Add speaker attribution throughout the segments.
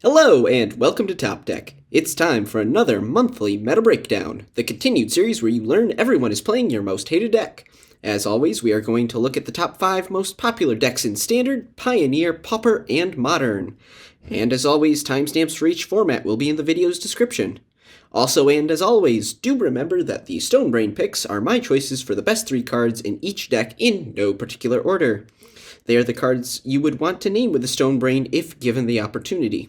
Speaker 1: Hello, and welcome to Top Deck. It's time for another monthly meta breakdown, the continued series where you learn everyone is playing your most hated deck. As always, we are going to look at the top 5 most popular decks in Standard, Pioneer, Pauper, and Modern. And as always, timestamps for each format will be in the video's description. Also, and as always, do remember that the Stonebrain picks are my choices for the best 3 cards in each deck in no particular order. They are the cards you would want to name with the Stonebrain if given the opportunity.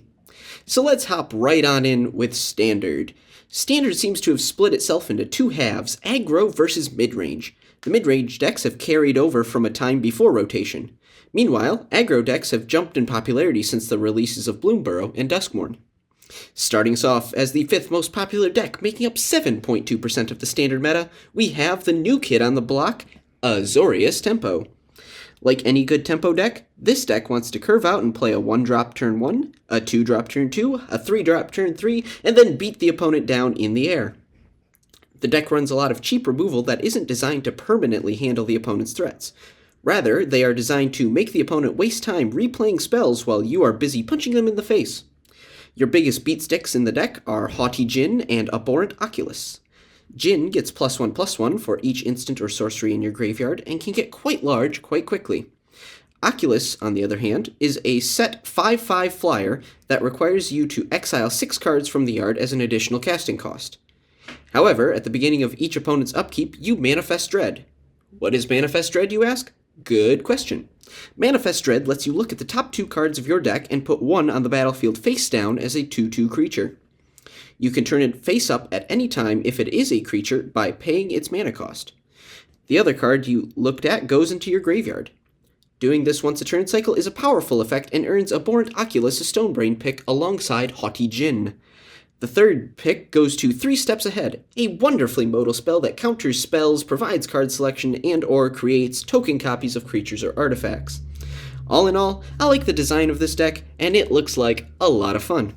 Speaker 1: So let's hop right on in with Standard. Standard seems to have split itself into 2 halves, aggro versus midrange. The midrange decks have carried over from a time before rotation. Meanwhile, aggro decks have jumped in popularity since the releases of Bloomburrow and Duskmourn. Starting us off as the 5th most popular deck, making up 7.2% of the Standard meta, we have the new kid on the block, Azorius Tempo. Like any good tempo deck, this deck wants to curve out and play a 1-drop turn 1, a 2-drop turn 2, a 3-drop turn 3, and then beat the opponent down in the air. The deck runs a lot of cheap removal that isn't designed to permanently handle the opponent's threats. Rather, they are designed to make the opponent waste time replaying spells while you are busy punching them in the face. Your biggest beat sticks in the deck are Haughty Djinn and Abhorrent Oculus. Djinn gets +1/+1 for each instant or sorcery in your graveyard and can get quite large quite quickly. Oculus, on the other hand, is a set 5/5 flyer that requires you to exile 6 cards from the yard as an additional casting cost. However, at the beginning of each opponent's upkeep, you Manifest Dread. What is Manifest Dread, you ask? Good question. Manifest Dread lets you look at the top 2 cards of your deck and put one on the battlefield face down as a 2/2 creature. You can turn it face up at any time if it is a creature by paying its mana cost. The other card you looked at goes into your graveyard. Doing this once a turn cycle is a powerful effect and earns Abhorrent Oculus a Stonebrain pick alongside Haughty Djinn. The third pick goes to 3 steps ahead, a wonderfully modal spell that counters spells, provides card selection, and or creates token copies of creatures or artifacts. All in all, I like the design of this deck, and it looks like a lot of fun.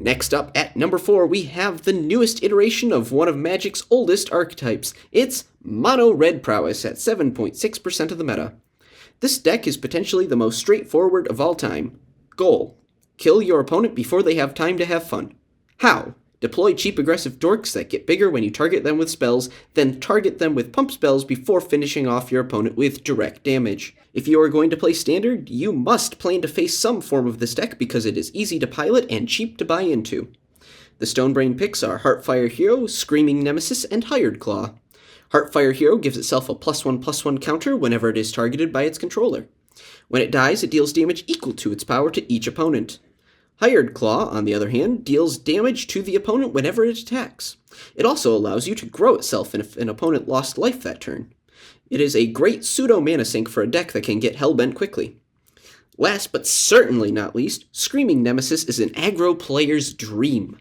Speaker 1: Next up, at number 4, we have the newest iteration of one of Magic's oldest archetypes. It's Mono Red Prowess at 7.6% of the meta. This deck is potentially the most straightforward of all time. Goal: kill your opponent before they have time to have fun. How? Deploy cheap aggressive dorks that get bigger when you target them with spells, then target them with pump spells before finishing off your opponent with direct damage. If you are going to play Standard, you must plan to face some form of this deck because it is easy to pilot and cheap to buy into. The Stonebrain picks are Heartfire Hero, Screaming Nemesis, and Hired Claw. Heartfire Hero gives itself a +1/+1 counter whenever it is targeted by its controller. When it dies, it deals damage equal to its power to each opponent. Hired Claw, on the other hand, deals damage to the opponent whenever it attacks. It also allows you to grow itself if an opponent lost life that turn. It is a great pseudo-mana sink for a deck that can get hellbent quickly. Last but certainly not least, Screaming Nemesis is an aggro player's dream.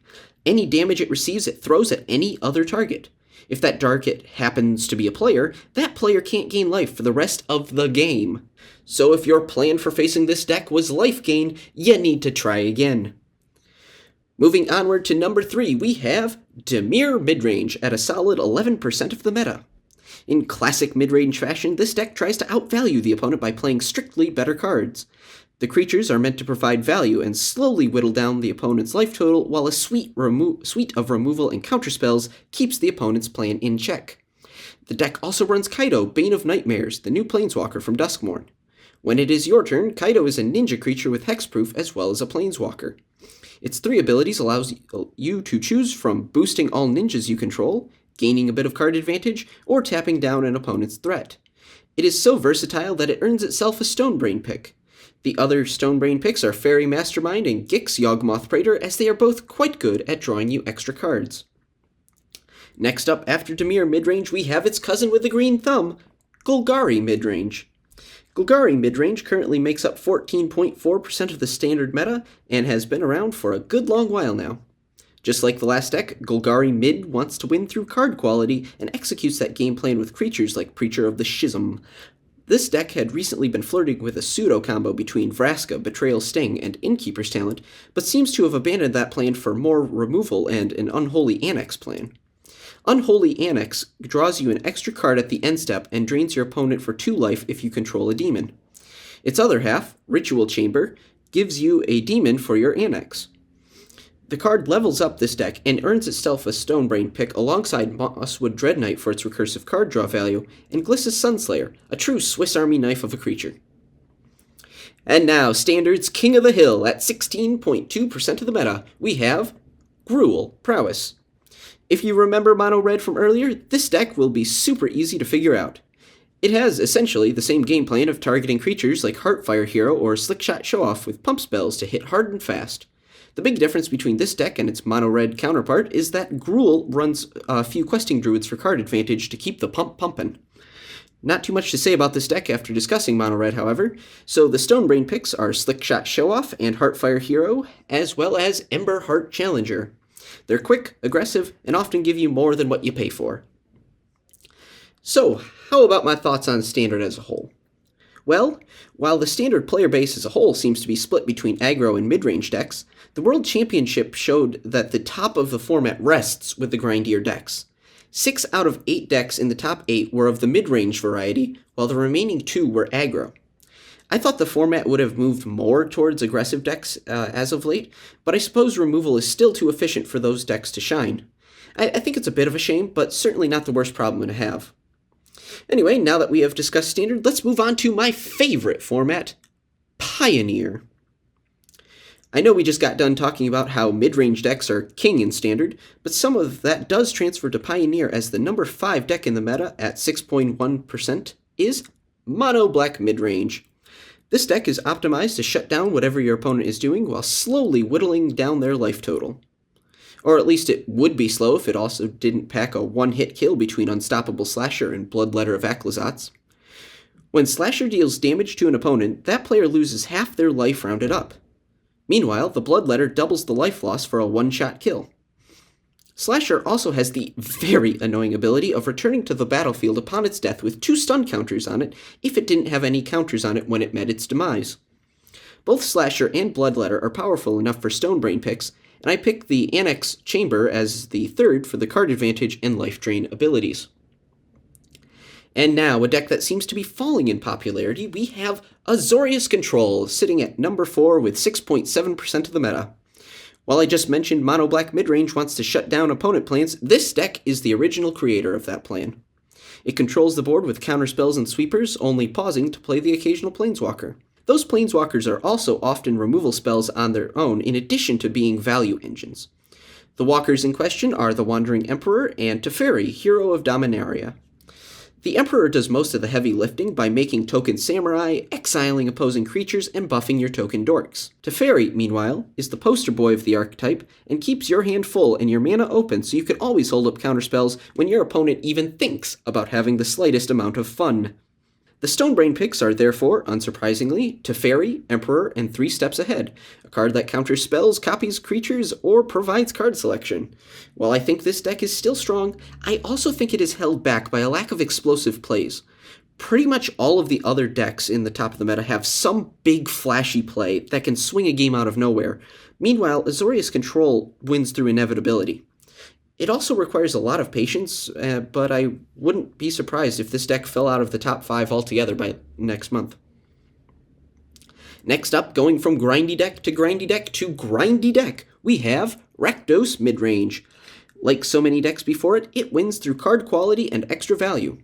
Speaker 1: Any damage it receives it throws at any other target. If that target happens to be a player, that player can't gain life for the rest of the game. So if your plan for facing this deck was life gain, you need to try again. Moving onward to number 3, we have Dimir Midrange at a solid 11% of the meta. In classic midrange fashion, this deck tries to outvalue the opponent by playing strictly better cards. The creatures are meant to provide value and slowly whittle down the opponent's life total, while a suite of removal and counterspells keeps the opponent's plan in check. The deck also runs Kaido, Bane of Nightmares, the new Planeswalker from Duskmourn. When it is your turn, Kaido is a ninja creature with hexproof as well as a Planeswalker. Its 3 abilities allows you to choose from boosting all ninjas you control, gaining a bit of card advantage, or tapping down an opponent's threat. It is so versatile that it earns itself a Stonebrain pick. The other Stonebrain picks are Fairy Mastermind and Gix Yawgmoth Praetor, as they are both quite good at drawing you extra cards. Next up, after Dimir Midrange, we have its cousin with the green thumb, Golgari Midrange. Golgari Midrange currently makes up 14.4% of the Standard meta, and has been around for a good long while now. Just like the last deck, Golgari Mid wants to win through card quality and executes that game plan with creatures like Preacher of the Schism. This deck had recently been flirting with a pseudo-combo between Vraska, Betrayal Sting, and Innkeeper's Talent, but seems to have abandoned that plan for more removal and an Unholy Annex plan. Unholy Annex draws you an extra card at the end step and drains your opponent for 2 life if you control a demon. Its other half, Ritual Chamber, gives you a demon for your annex. The card levels up this deck and earns itself a Stonebrain pick alongside Mosswood Dreadknight for its recursive card draw value, and Gliss's Sunslayer, a true Swiss Army knife of a creature. And now, Standard's King of the Hill. At 16.2% of the meta, we have Gruul Prowess. If you remember Mono Red from earlier, this deck will be super easy to figure out. It has essentially the same game plan of targeting creatures like Heartfire Hero or Slickshot Showoff with pump spells to hit hard and fast. The big difference between this deck and its mono-red counterpart is that Gruul runs a few questing druids for card advantage to keep the pump pumpin'. Not too much to say about this deck after discussing mono-red, however, so the Stonebrain picks are Slickshot Showoff and Heartfire Hero, as well as Ember Heart Challenger. They're quick, aggressive, and often give you more than what you pay for. So, how about my thoughts on Standard as a whole? Well, while the Standard player base as a whole seems to be split between aggro and mid-range decks, the World Championship showed that the top of the format rests with the grindier decks. 6 out of 8 decks in the top 8 were of the mid-range variety, while the remaining 2 were aggro. I thought the format would have moved more towards aggressive decks as of late, but I suppose removal is still too efficient for those decks to shine. I think it's a bit of a shame, but certainly not the worst problem to have. Anyway, now that we have discussed Standard, let's move on to my favorite format, Pioneer. I know we just got done talking about how mid-range decks are king in Standard, but some of that does transfer to Pioneer, as the number 5 deck in the meta at 6.1% is Mono Black Midrange. This deck is optimized to shut down whatever your opponent is doing while slowly whittling down their life total. Or at least it would be slow if it also didn't pack a one-hit kill between Unstoppable Slasher and Bloodletter of Aclazotz. When Slasher deals damage to an opponent, that player loses half their life rounded up. Meanwhile, the Bloodletter doubles the life loss for a one-shot kill. Slasher also has the very annoying ability of returning to the battlefield upon its death with 2 stun counters on it if it didn't have any counters on it when it met its demise. Both Slasher and Bloodletter are powerful enough for Stonebrain picks, and I picked the Annex Chamber as the third for the card advantage and life drain abilities. And now, a deck that seems to be falling in popularity, we have Azorius Control, sitting at number 4 with 6.7% of the meta. While I just mentioned Mono Black Midrange wants to shut down opponent plans, this deck is the original creator of that plan. It controls the board with counterspells and sweepers, only pausing to play the occasional Planeswalker. Those Planeswalkers are also often removal spells on their own, in addition to being value engines. The walkers in question are the Wandering Emperor and Teferi, Hero of Dominaria. The Emperor does most of the heavy lifting by making token samurai, exiling opposing creatures, and buffing your token dorks. Teferi, meanwhile, is the poster boy of the archetype and keeps your hand full and your mana open so you can always hold up counterspells when your opponent even thinks about having the slightest amount of fun. The Stonebrain picks are therefore, unsurprisingly, Teferi, Emperor, and 3 Steps Ahead, a card that counters spells, copies creatures, or provides card selection. While I think this deck is still strong, I also think it is held back by a lack of explosive plays. Pretty much all of the other decks in the top of the meta have some big flashy play that can swing a game out of nowhere. Meanwhile, Azorius Control wins through inevitability. It also requires a lot of patience, but I wouldn't be surprised if this deck fell out of the top 5 altogether by next month. Next up, going from grindy deck to grindy deck to grindy deck, we have Rakdos Midrange. Like so many decks before it, it wins through card quality and extra value.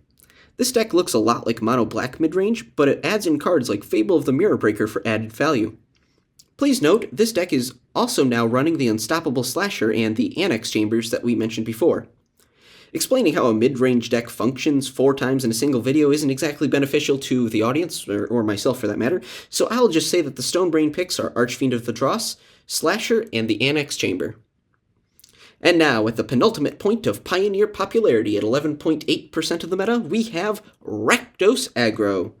Speaker 1: This deck looks a lot like Mono Black Midrange, but it adds in cards like Fable of the Mirror Breaker for added value. Please note, this deck is also now running the Unstoppable Slasher and the Annex Chambers that we mentioned before. Explaining how a mid-range deck functions 4 times in a single video isn't exactly beneficial to the audience, or myself for that matter, so I'll just say that the Stonebrain picks are Archfiend of the Dross, Slasher, and the Annex Chamber. And now, at the penultimate point of Pioneer popularity at 11.8% of the meta, we have Rakdos Aggro.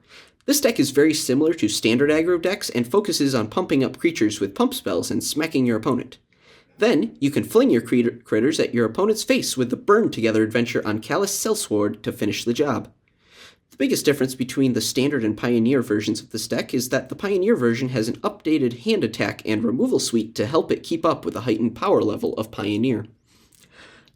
Speaker 1: This deck is very similar to standard aggro decks and focuses on pumping up creatures with pump spells and smacking your opponent. Then, you can fling your critters at your opponent's face with the Burn Together adventure on Callous Sellsword to finish the job. The biggest difference between the standard and Pioneer versions of this deck is that the Pioneer version has an updated hand attack and removal suite to help it keep up with the heightened power level of Pioneer.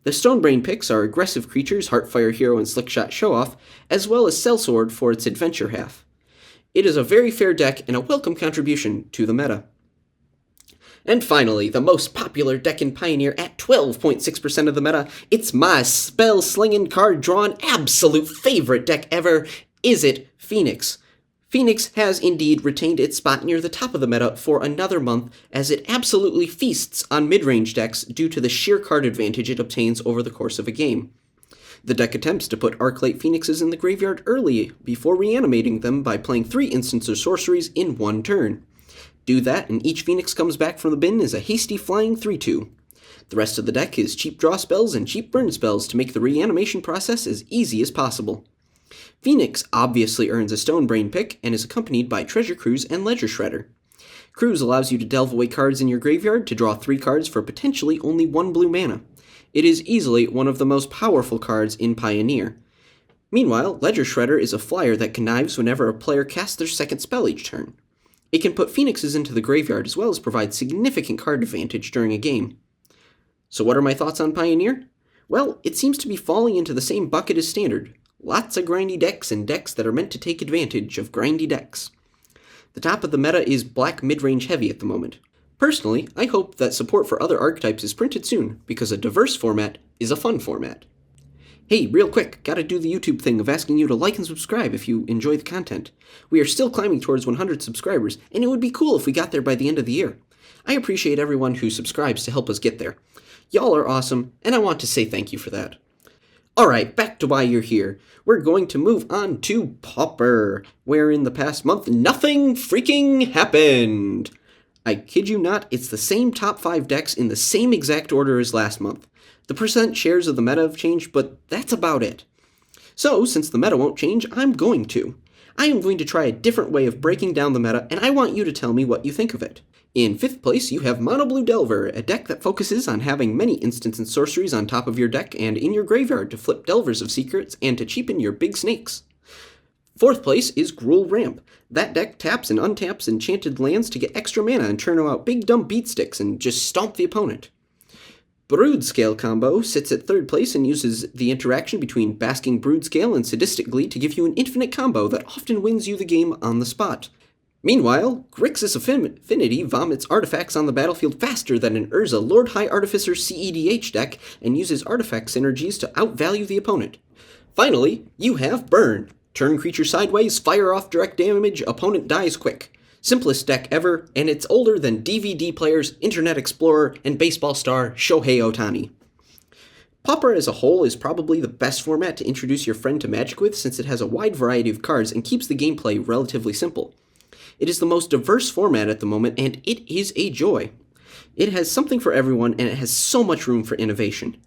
Speaker 1: The Stonebrain picks are aggressive creatures, Heartfire Hero and Slickshot Showoff, as well as Sellsword for its adventure half. It is a very fair deck and a welcome contribution to the meta. And finally, the most popular deck in Pioneer at 12.6% of the meta, it's my spell-slinging, card-drawn, absolute favorite deck ever. Is it Phoenix? Phoenix has indeed retained its spot near the top of the meta for another month, as it absolutely feasts on mid-range decks due to the sheer card advantage it obtains over the course of a game. The deck attempts to put Arclight Phoenixes in the graveyard early, before reanimating them by playing 3 instants or sorceries in one turn. Do that, and each Phoenix comes back from the bin as a hasty flying 3/2. The rest of the deck is cheap draw spells and cheap burn spells to make the reanimation process as easy as possible. Phoenix obviously earns a Stone Brain pick and is accompanied by Treasure Cruise and Ledger Shredder. Cruise allows you to delve away cards in your graveyard to draw 3 cards for potentially only 1 blue mana. It is easily one of the most powerful cards in Pioneer. Meanwhile, Ledger Shredder is a flyer that connives whenever a player casts their second spell each turn. It can put Phoenixes into the graveyard as well as provide significant card advantage during a game. So what are my thoughts on Pioneer? Well, it seems to be falling into the same bucket as Standard. Lots of grindy decks and decks that are meant to take advantage of grindy decks. The top of the meta is black mid-range heavy at the moment. Personally, I hope that support for other archetypes is printed soon, because a diverse format is a fun format. Hey, real quick, gotta do the YouTube thing of asking you to like and subscribe if you enjoy the content. We are still climbing towards 100 subscribers, and it would be cool if we got there by the end of the year. I appreciate everyone who subscribes to help us get there. Y'all are awesome, and I want to say thank you for that. Alright, back to why you're here. We're going to move on to Pauper, where in the past month nothing freaking happened. I kid you not, it's the same top 5 decks in the same exact order as last month. The percent shares of the meta have changed, but that's about it. So, since the meta won't change, I'm going to. I am going to try a different way of breaking down the meta, and I want you to tell me what you think of it. In 5th place, you have Mono Blue Delver, a deck that focuses on having many instants and sorceries on top of your deck and in your graveyard to flip Delvers of Secrets and to cheapen your big snakes. 4th place is Gruul Ramp. That deck taps and untaps enchanted lands to get extra mana and turn out big dumb beatsticks and just stomp the opponent. Brood Scale combo sits at 3rd place and uses the interaction between Basking Brood Scale and Sadistic Glee to give you an infinite combo that often wins you the game on the spot. Meanwhile, Grixis Affinity vomits artifacts on the battlefield faster than an Urza Lord High Artificer CEDH deck and uses artifact synergies to outvalue the opponent. Finally, you have Burn. Turn creature sideways, fire off direct damage, opponent dies quick. Simplest deck ever, and it's older than DVD players, Internet Explorer, and baseball star Shohei Ohtani. Pauper as a whole is probably the best format to introduce your friend to Magic with, since it has a wide variety of cards and keeps the gameplay relatively simple. It is the most diverse format at the moment, and it is a joy. It has something for everyone, and it has so much room for innovation.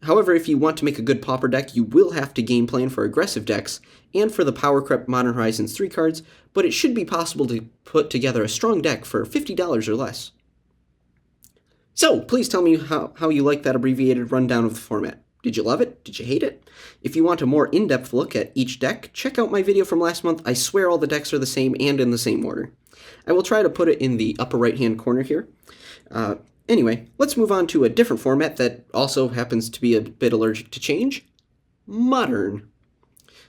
Speaker 1: However, if you want to make a good Pauper deck, you will have to game plan for aggressive decks, and for the Power Creep Modern Horizons 3 cards, but it should be possible to put together a strong deck for $50 or less. So, please tell me how you like that abbreviated rundown of the format. Did you love it? Did you hate it? If you want a more in-depth look at each deck, check out my video from last month. I swear all the decks are the same and in the same order. I will try to put it in the upper right-hand corner here. Anyway, let's move on to a different format that also happens to be a bit allergic to change. Modern.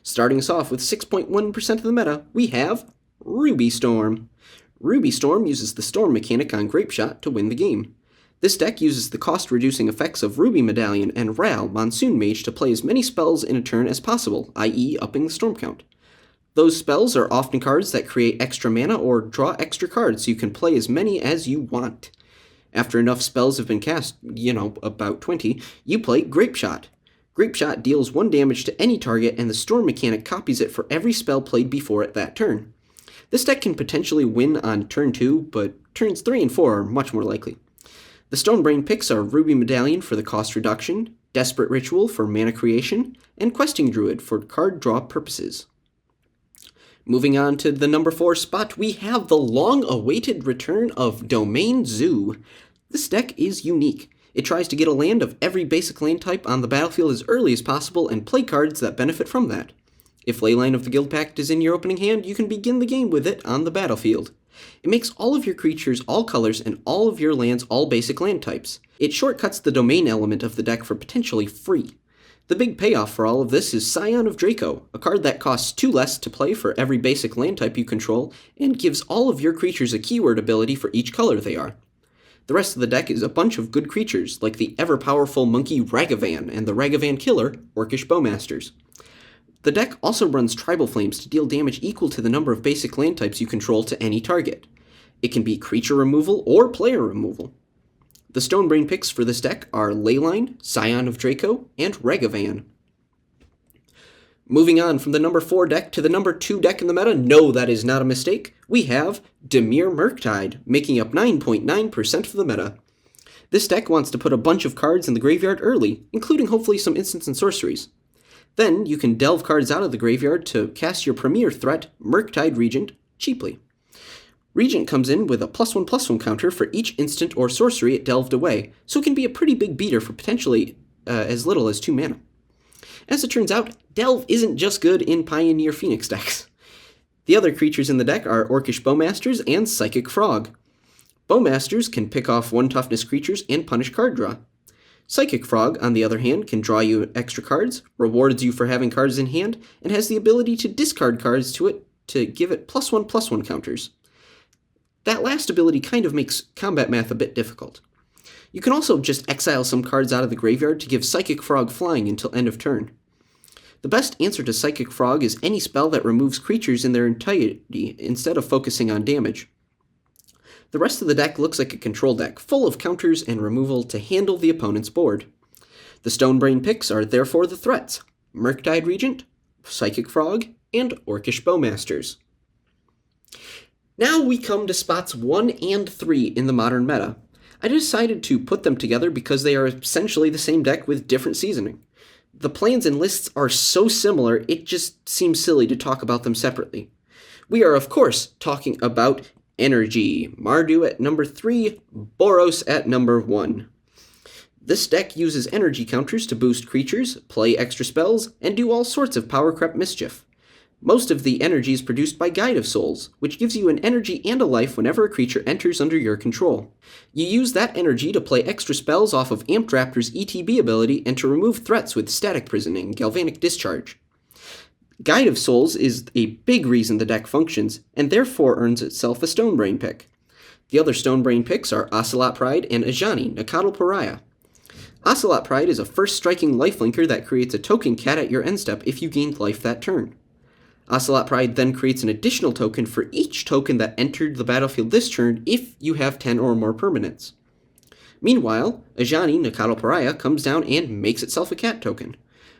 Speaker 1: Starting us off with 6.1% of the meta, we have Ruby Storm. Ruby Storm uses the Storm mechanic on Grape Shot to win the game. This deck uses the cost-reducing effects of Ruby Medallion and Ral, Monsoon Mage, to play as many spells in a turn as possible, i.e. upping the storm count. Those spells are often cards that create extra mana or draw extra cards so you can play as many as you want. After enough spells have been cast, about 20, you play Grape Shot. Grape Shot deals 1 damage to any target, and the Storm mechanic copies it for every spell played before it that turn. This deck can potentially win on turn 2, but turns 3 and 4 are much more likely. The Stone Brain picks are Ruby Medallion for the cost reduction, Desperate Ritual for mana creation, and Questing Druid for card draw purposes. Moving on to the number 4 spot, we have the long-awaited return of Domain Zoo. This deck is unique. It tries to get a land of every basic land type on the battlefield as early as possible and play cards that benefit from that. If Leyline of the Guild Pact is in your opening hand, you can begin the game with it on the battlefield. It makes all of your creatures all colors and all of your lands all basic land types. It shortcuts the domain element of the deck for potentially free. The big payoff for all of this is Scion of Draco, a card that costs 2 less to play for every basic land type you control, and gives all of your creatures a keyword ability for each color they are. The rest of the deck is a bunch of good creatures, like the ever-powerful monkey Ragavan and the Ragavan killer, Orcish Bowmasters. The deck also runs Tribal Flames to deal damage equal to the number of basic land types you control to any target. It can be creature removal or player removal. The Stonebrain picks for this deck are Leyline, Scion of Draco, and Ragavan. Moving on from the number 4 deck to the number 2 deck in the meta, no, that is not a mistake, we have Dimir Murktide, making up 9.9% of the meta. This deck wants to put a bunch of cards in the graveyard early, including hopefully some instants and sorceries. Then you can delve cards out of the graveyard to cast your premier threat, Murktide Regent, cheaply. Regent comes in with a +1/+1 counter for each instant or sorcery it delved away, so it can be a pretty big beater for potentially as little as 2 mana. As it turns out, Delve isn't just good in Pioneer Phoenix decks. The other creatures in the deck are Orcish Bowmasters and Psychic Frog. Bowmasters can pick off 1 toughness creatures and punish card draw. Psychic Frog, on the other hand, can draw you extra cards, rewards you for having cards in hand, and has the ability to discard cards to it to give it +1/+1 counters. That last ability kind of makes combat math a bit difficult. You can also just exile some cards out of the graveyard to give Psychic Frog flying until end of turn. The best answer to Psychic Frog is any spell that removes creatures in their entirety instead of focusing on damage. The rest of the deck looks like a control deck, full of counters and removal to handle the opponent's board. The Stonebrain picks are therefore the threats: Murktide Regent, Psychic Frog, and Orcish Bowmasters. Now we come to spots 1 and 3 in the modern meta. I decided to put them together because they are essentially the same deck with different seasoning. The plans and lists are so similar, it just seems silly to talk about them separately. We are, of course, talking about Energy, Mardu at number 3, Boros at number 1. This deck uses energy counters to boost creatures, play extra spells, and do all sorts of power creep mischief. Most of the energy is produced by Guide of Souls, which gives you an energy and a life whenever a creature enters under your control. You use that energy to play extra spells off of Amped Raptor's ETB ability and to remove threats with Static Prison and Galvanic Discharge. Guide of Souls is a big reason the deck functions, and therefore earns itself a Stonebrain pick. The other Stonebrain picks are Ocelot Pride and Ajani, Nakatl Pariah. Ocelot Pride is a first striking lifelinker that creates a token cat at your end step if you gained life that turn. Ocelot Pride then creates an additional token for each token that entered the battlefield this turn if you have 10 or more permanents. Meanwhile, Ajani, Nakatl Pariah, comes down and makes itself a cat token.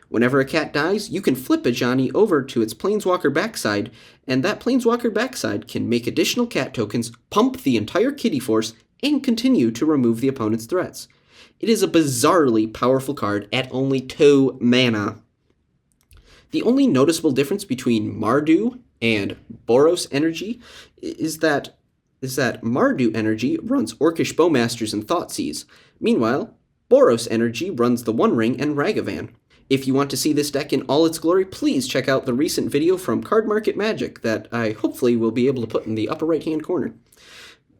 Speaker 1: Whenever a cat dies, you can flip Ajani over to its Planeswalker backside, and that Planeswalker backside can make additional cat tokens, pump the entire Kitty Force, and continue to remove the opponent's threats. It is a bizarrely powerful card at only 2 mana. The only noticeable difference between Mardu and Boros Energy is that Mardu Energy runs Orcish Bowmasters and Thoughtseize. Meanwhile, Boros Energy runs the One Ring and Ragavan. If you want to see this deck in all its glory, please check out the recent video from Card Market Magic that I hopefully will be able to put in the upper right-hand corner.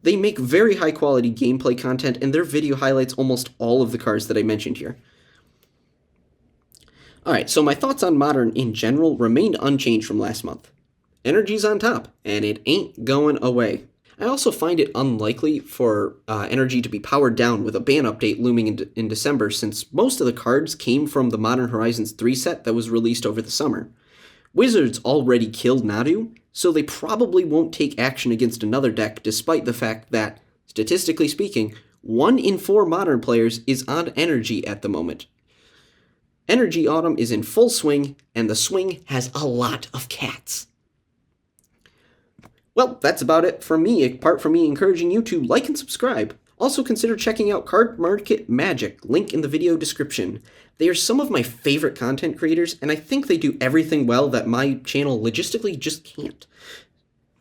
Speaker 1: They make very high-quality gameplay content, and their video highlights almost all of the cards that I mentioned here. Alright, so my thoughts on Modern in general remained unchanged from last month. Energy's on top, and it ain't going away. I also find it unlikely for Energy to be powered down with a ban update looming in December, since most of the cards came from the Modern Horizons 3 set that was released over the summer. Wizards already killed Nadu, so they probably won't take action against another deck, despite the fact that, statistically speaking, 1 in 4 Modern players is on Energy at the moment. Energy Autumn is in full swing, and the swing has a lot of cats. Well, that's about it from me, apart from me encouraging you to like and subscribe. Also consider checking out Card Market Magic, link in the video description. They are some of my favorite content creators, and I think they do everything well that my channel logistically just can't.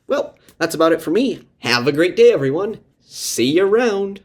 Speaker 1: Well, that's about it for me. Have a great day, everyone. See you around.